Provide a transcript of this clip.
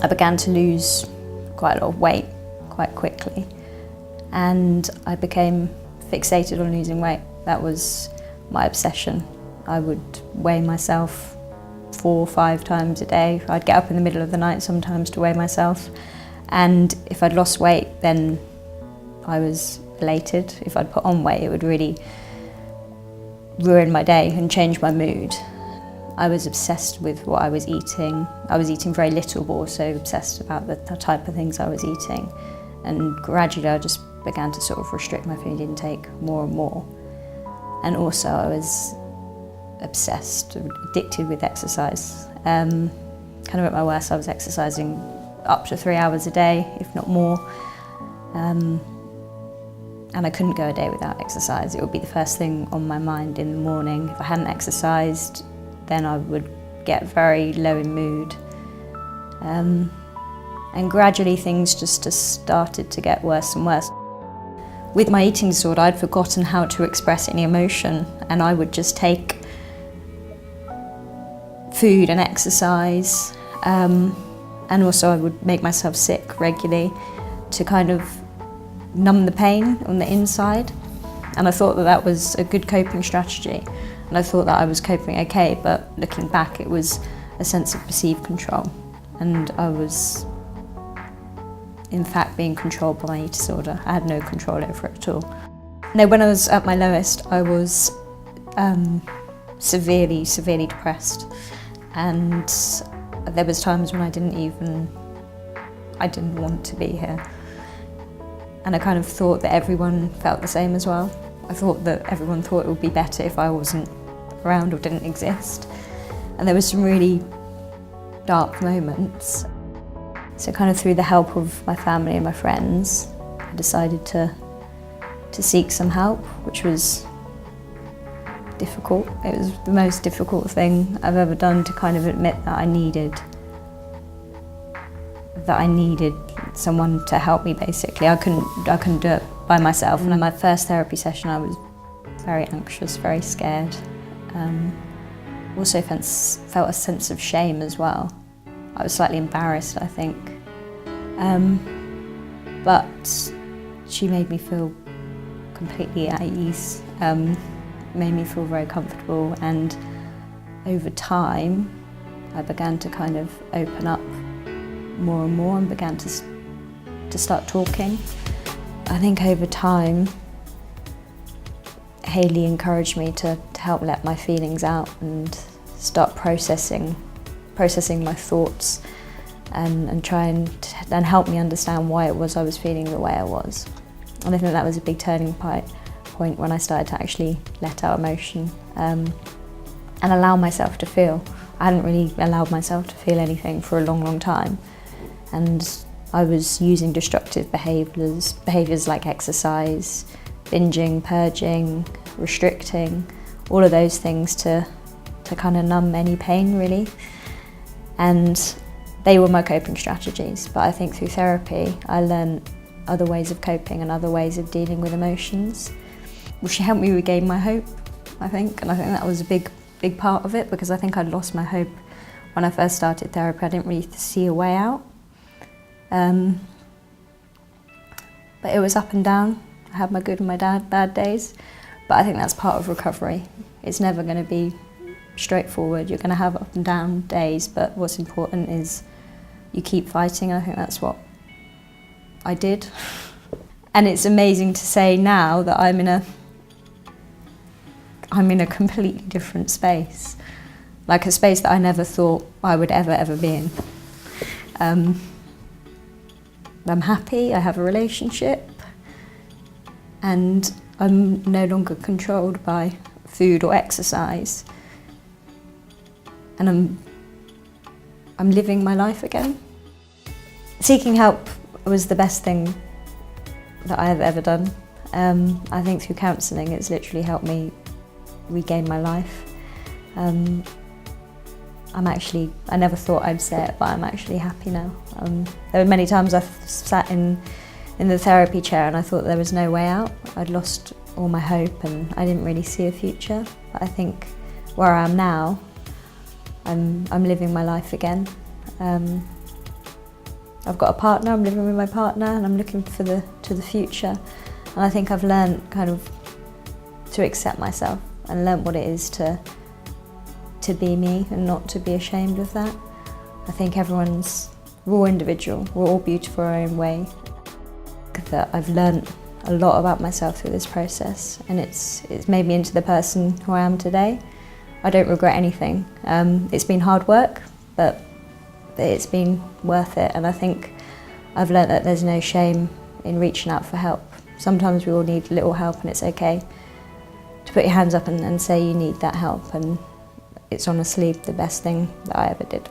I began to lose quite a lot of weight quite quickly, and I became fixated on losing weight. That was my obsession. I would weigh myself 4 or 5 times a day. I'd get up in the middle of the night sometimes to weigh myself, and if I'd lost weight, then I was elated. If I'd put on weight, it would really ruin my day and change my mood. I was obsessed with what I was eating. I was eating very little, but also obsessed about the type of things I was eating. And gradually I just began to sort of restrict my food intake more and more. And also I was obsessed, addicted with exercise. Kind of at my worst, I was exercising up to 3 hours a day, if not more. And I couldn't go a day without exercise. It would be the first thing on my mind in the morning. If I hadn't exercised, then I would get very low in mood. And gradually things just started to get worse and worse. With my eating disorder, I'd forgotten how to express any emotion, and I would just take food and exercise, and also I would make myself sick regularly to kind of numb the pain on the inside. And I thought that that was a good coping strategy. And I thought that I was coping okay, but looking back, it was a sense of perceived control. And I was, in fact, being controlled by my eating disorder. I had no control over it at all. No, when I was at my lowest, I was severely, severely depressed. And there was times when I didn't want to be here. And I kind of thought that everyone felt the same as well. I thought that everyone thought it would be better if I wasn't around or didn't exist. And there were some really dark moments. So kind of through the help of my family and my friends, I decided to seek some help, which was difficult. It was the most difficult thing I've ever done, to kind of admit that I needed someone to help me, basically. I couldn't do it by myself. And in my first therapy session, I was very anxious, very scared. Also felt a sense of shame as well. I was slightly embarrassed, I think. But she made me feel completely at ease, made me feel very comfortable, and over time I began to kind of open up more and more and began to start talking. I think over time Hayley encouraged me to help let my feelings out and start processing my thoughts and try and help me understand why it was I was feeling the way I was. And I think that was a big turning point when I started to actually let out emotion and allow myself to feel. I hadn't really allowed myself to feel anything for a long, long time. And I was using destructive behaviours like exercise, binging, purging, restricting, all of those things to kind of numb any pain, really. And they were my coping strategies. But I think through therapy, I learned other ways of coping and other ways of dealing with emotions, which helped me regain my hope, I think. And I think that was a big part of it, because I think I'd lost my hope when I first started therapy. I didn't really see a way out. But it was up and down. I had my good and my bad days, but I think that's part of recovery. It's never going to be straightforward. You're going to have up and down days, but what's important is you keep fighting. I think that's what I did. And it's amazing to say now that I'm in a completely different space, like a space that I never thought I would ever be in. I'm happy, I have a relationship, and I'm no longer controlled by food or exercise. And I'm living my life again. Seeking help was the best thing that I have ever done. I think through counselling it's literally helped me regain my life. I never thought I'd say it, but I'm actually happy now. There were many times I've sat in the therapy chair and I thought there was no way out. I'd lost all my hope and I didn't really see a future. But I think where I am now, I'm living my life again. I've got a partner, I'm living with my partner, and I'm looking to the future. And I think I've learned kind of to accept myself and learnt what it is to be me and not to be ashamed of that. I think we're all individual, we're all beautiful in our own way. That I've learnt a lot about myself through this process, and it's made me into the person who I am today. I don't regret anything. It's been hard work, but it's been worth it, and I think I've learnt that there's no shame in reaching out for help. Sometimes we all need a little help, and it's okay to put your hands up and say you need that help, and it's honestly the best thing that I ever did.